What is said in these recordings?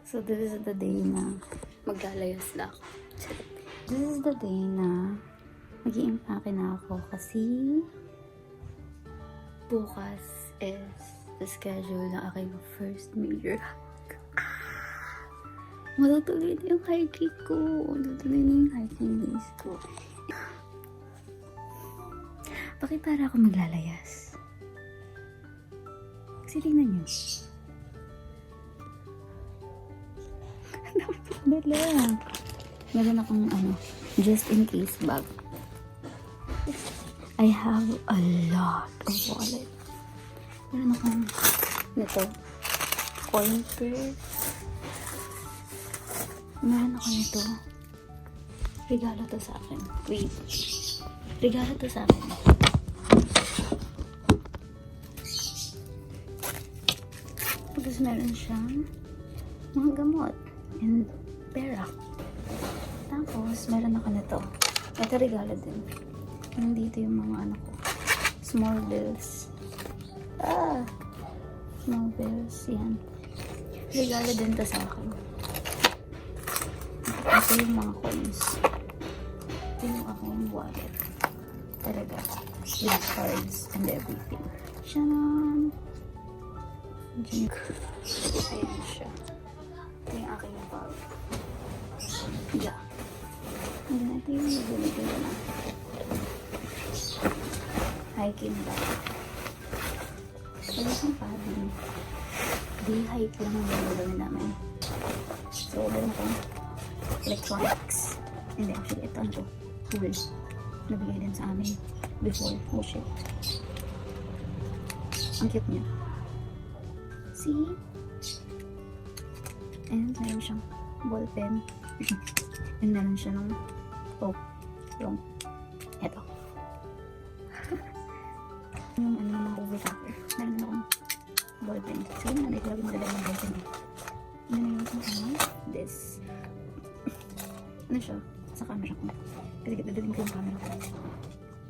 So this is the day na maglalayas na ako. This is the day na mag-i-impake na ako kasi bukas is the schedule na aking first major hike. Matutuloy na yung hiking ko. Matutuloy na yung hiking days ko. Bakit para ako maglalayas? Kasi tingnan nyo. Dala. Meron akong just in case bag. I have a lot of wallet. Meron akong nito. Coin purse. Meron ako nito. Regalo to sa akin. Wait. Regalo to sa akin. Tapos meron siyang mga gamot and pera. Tapos meron ako nito. Ito regalo din. Nandito yung mga ko. Small bills. Small bills. Yan. Regalo din to sa akin. Ito yung mga coins. Ito yung aking wallet. Talaga. With cards and everything. Shannon! Ayan siya. Ito yung aking bag. Yeah. And then ito yung nagulito na. Hiking bag. Wala siyang padding. Day hike lang ang gagawin namin. So, meron akong electronics. And then actually, ito ang tool. Nabigay din sa amin before. Oh shit. Ang cute niya. See? And meron siyang ball pen. And meron siya ng yung eto. Yung mga overtopper. Meron din akong ball pen. So yun na, may lagi madala ng ball pen. Yun na yung this. Ano siya? Sa camera ko. Kasi dadalhin ko yung camera ko.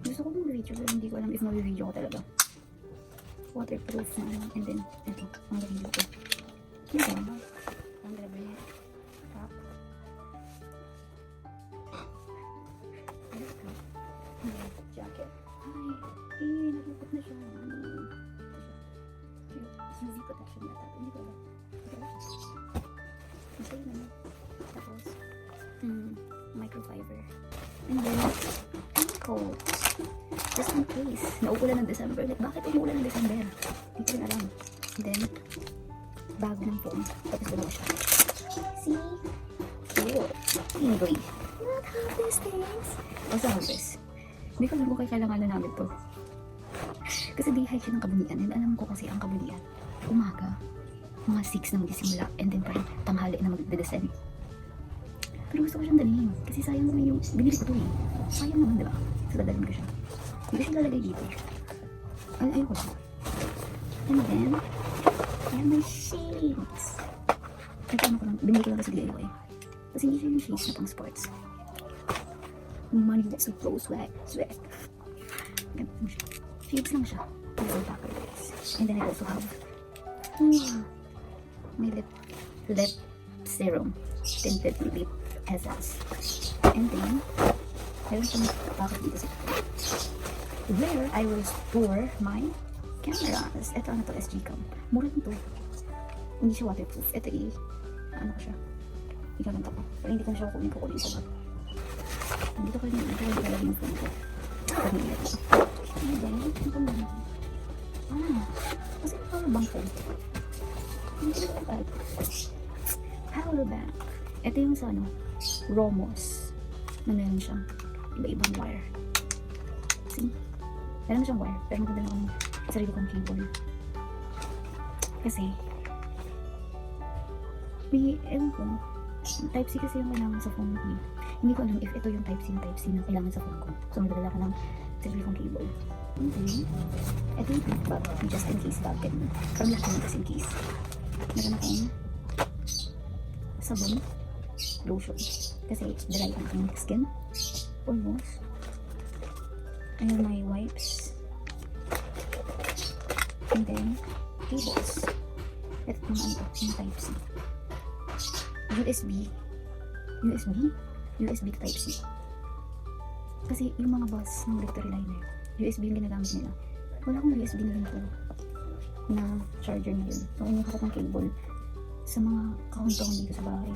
Gusto ko mag-video pero hindi ko alam if mag-video ko talaga. Waterproof na and then ito, ang video ko. Yun ba? Ang grabe niya. Top. Jacket. Ay, nakikot na siya. UV protection na tayo. Hindi ko ba? Masaya naman. Tapos, microfiber. And then, coat. Just in case. Nauulan ng December. Like, bakit umuulan ng December? Hindi ko rin alam. And then, bag ng phone. Tapos dalawa siya. See? Cute. Anyway, not have these things. Basta have this. Hindi ko alam kung kailangan na namin to. Kasi di hike siya ng Kabunian. And alam ko kasi ang Kabunian, umaga, mga 6 na magsisimula. And then parang tanghali na magdedescend. Pero gusto ko siyang dalhin. Kasi sayang naman yung binili ko to eh. Sayang naman, diba? So dadalhin ko siya. Hindi ko siya lalagay dito. Ayoko siya. And then, I have my shades. Ito ano ko lang, binili ko lang sa DIY. Kasi hindi siya yung shades na pang sports. Money that's so close, swag. Ganun siya. Shades lang siya. Little packer guys. And then I also have my lip serum. Tinted lip essence. And then, meron siyang packet dito sa where I will store my cameras. Ito ano to, SG cam. Mura nito. Hindi siya waterproof. Ito ano ko siya. Ikalanta ko. Pero hindi ko na siya kukunin sa bag. Dito ko rin ilalagay yung phone ko. Pag-iingat ko. And then, ano ko naman? Kasi power bank ko. Hindi ko na bag. Power bank. Ito yung sa Romos. Na meron siyang iba-ibang wire. See? Meron siyang wire. Pero maganda na akong sarili kong cable. Kasi, ewan ko, Type-C kasi yung kailangan sa phone ko. Hindi ko alam if ito yung Type-C na kailangan sa phone ko. So, magdadala ko ng sarili kong cable. Ito yung bag. Just in case bag. Parang lahat yung just in case. Meron akong sabon, lotion. Kasi dry ang aking skin. Almost. Ayun, my wipes. And then, cables. Ito yung Type-C. USB. USB? USB to Type-C. Kasi yung mga bus ng Victory Liner, USB yung ginagamit nila. Wala akong USB na ganito na charger na yun. So, yung harap ng cable sa mga kahon-tahon dito sa bahay.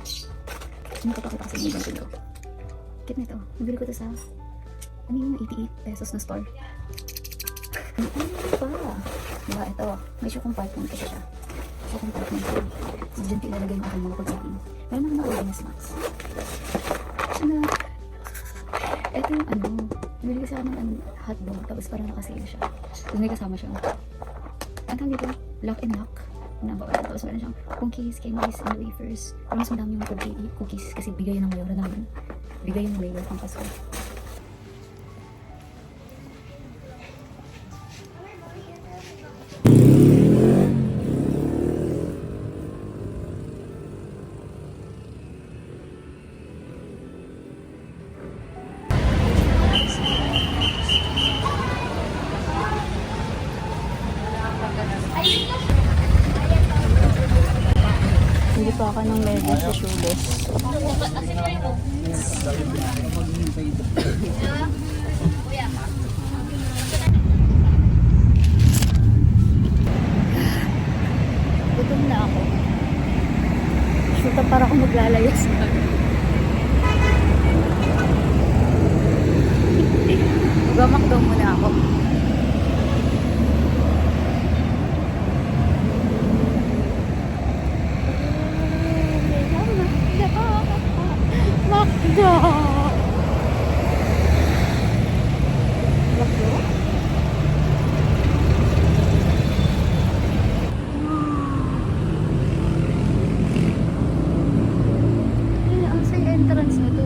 Nagpapakita kasi yung ganito dito. Kit na ito. Nabili ko ito sa ano yung 88 pesos na store. Ano pa? Diba, ito. May shoe compartment kasi siya. Shoe compartment siya. So, dyan ilalagay mo aking mga pagsakin. Meron naman ako yung snacks. Na, ito yung ano, nabili kasi ako ng hotdog, tapos parang nakasale siya. Tapos may kasama siya. Ang tawag dito, lock and lock. Nabawalan. Tapos meron siyang cookies, candies, and wafers. Pero mas madami yung cookies kasi bigay ng mayor namin. Bigay yung mayor pang Pasko. Hindi pa ako ng medyas sa shoeless. Gutom na ako. Shoot up para ako maglalayas na. Magmamakdaw muna ako. Makdo! Makdo? Ang sa entrance na to.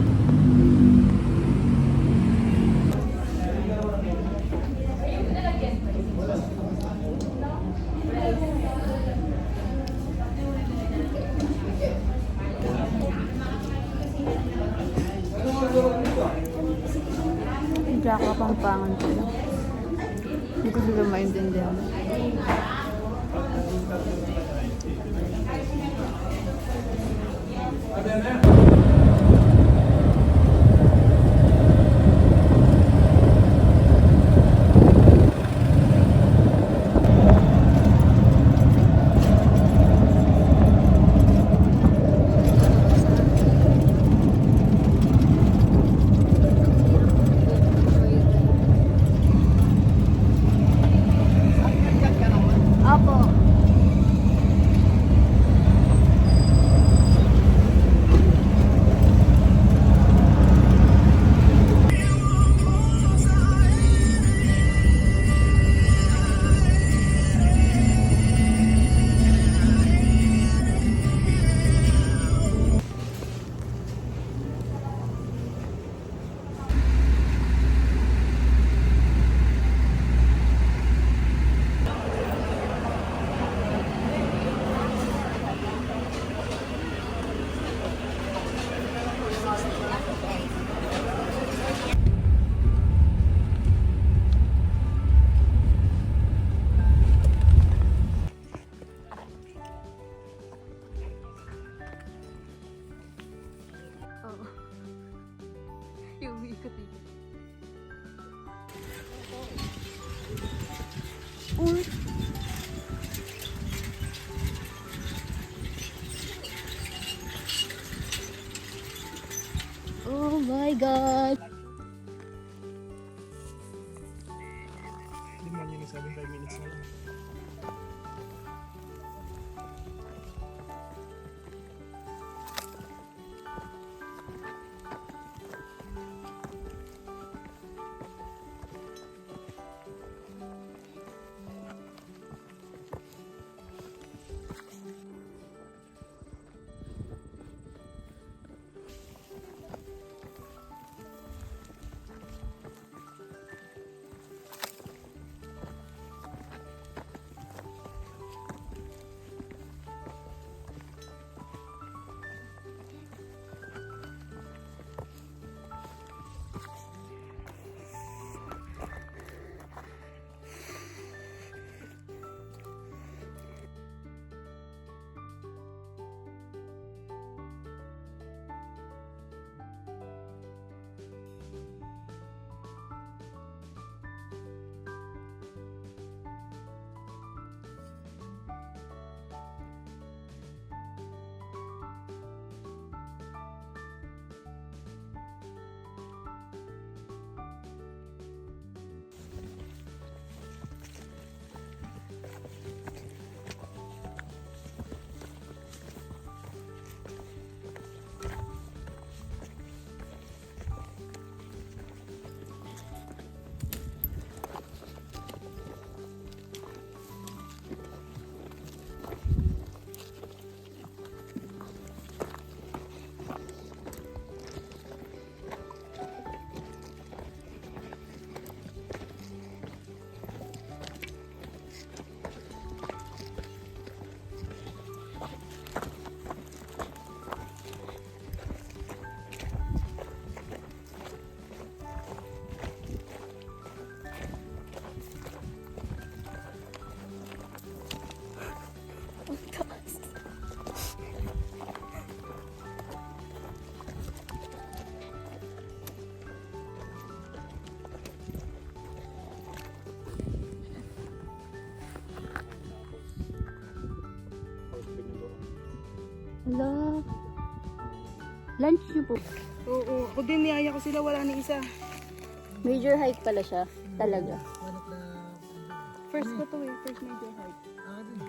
Hindi ako pampangan ko lang. Hindi ko sila maintindihan. Opo. Yung ikot-ikot. Uy! Oh my God! Hindi mo niya nasabi 5 minutes na lang. Hala. Lunch nyo po. Oo, ako din niyaya ko sila, wala ni isa. Major hike pala siya. Talaga. One of the... First ko to eh, first major hike. din.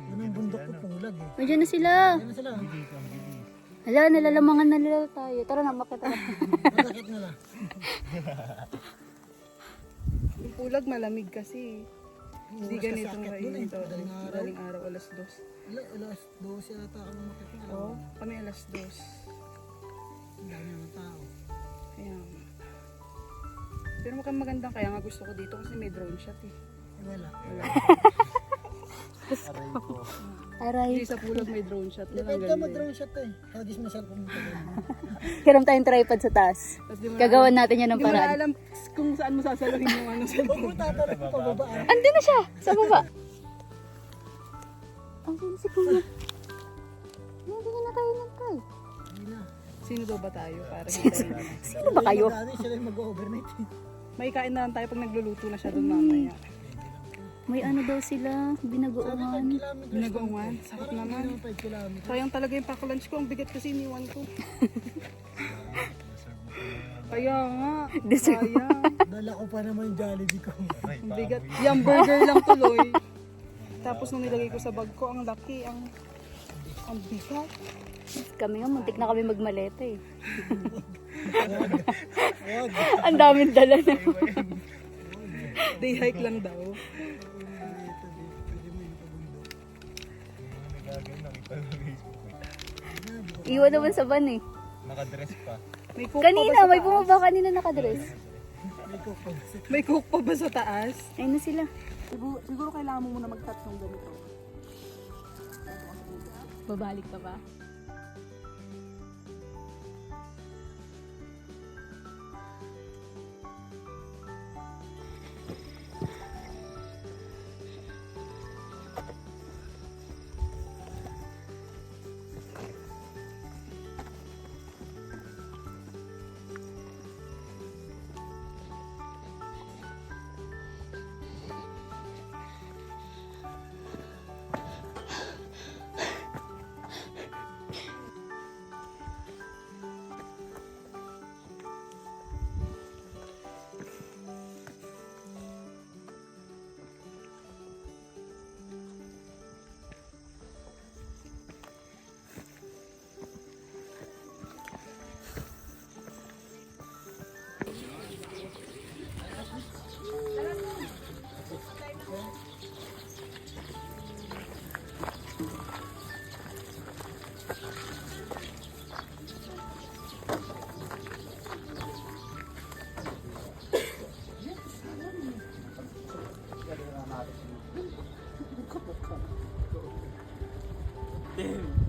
Ano yung bundok ko pulag eh. Nandiyan na sila. Ano sila? Hala, nalalamangan na nila tayo. Tara na, makita na. Masakit na lang. Yung pulag malamig kasi. Hindi Oras kasi ganitong akyat dun eh. ito. Madaling araw. Madaling araw, alas 2. Alas 12 yata kami makikita. Oo, kami alas 2. Ang dami ng tao. Kaya pero mukhang magandang, kaya nga gusto ko dito kasi may drone shot eh. Wala. Aray. Hindi sa pulag may drone shot. Yan ang Pwede ka ganda. mag-drone shot eh. Hagis mo sa cellphone mo. Kiram tayong tripod sa taas. Tapos di mo Gagawan natin yan ng Hindi mo na paraan. alam kung saan mo sasalahin yung ano Huwag cellphone. mo tatalak mo pababa. Andun na siya! Sa baba! Ang si Kuya. Hindi na tayo ng tayo. Hindi na. Sino daw ba tayo para hintayin? Sino ba kayo? Sila yung mag-overnight. May kain na lang tayo pag nagluluto na siya doon mamaya. May ano daw sila, binagoongan. Binagongan, sakit naman. 5 kilometers. Sayang talaga yung pack-lunch ko, ang bigat kasi iniwan ko. Kaya nga, sayang. Dala ko pa naman yung Jollibee ko. Ang bigat. Yung burger lang tuloy. Tapos nung nilagay ko sa bag ko, ang laki, ang bigat. Kami nga, muntik na kami magmaleta eh. Huwag. Ang daming dala na. Day hike lang daw. Iwan naman sa van eh. Nakadress pa. May cook Kanina, pa ba may sa bumaba kanina nakadress. taas? May cook pa ba sa taas? Ayun na sila. Siguro kailangan mo muna mag-touch ng ganito. Babalik ka ba? Damn.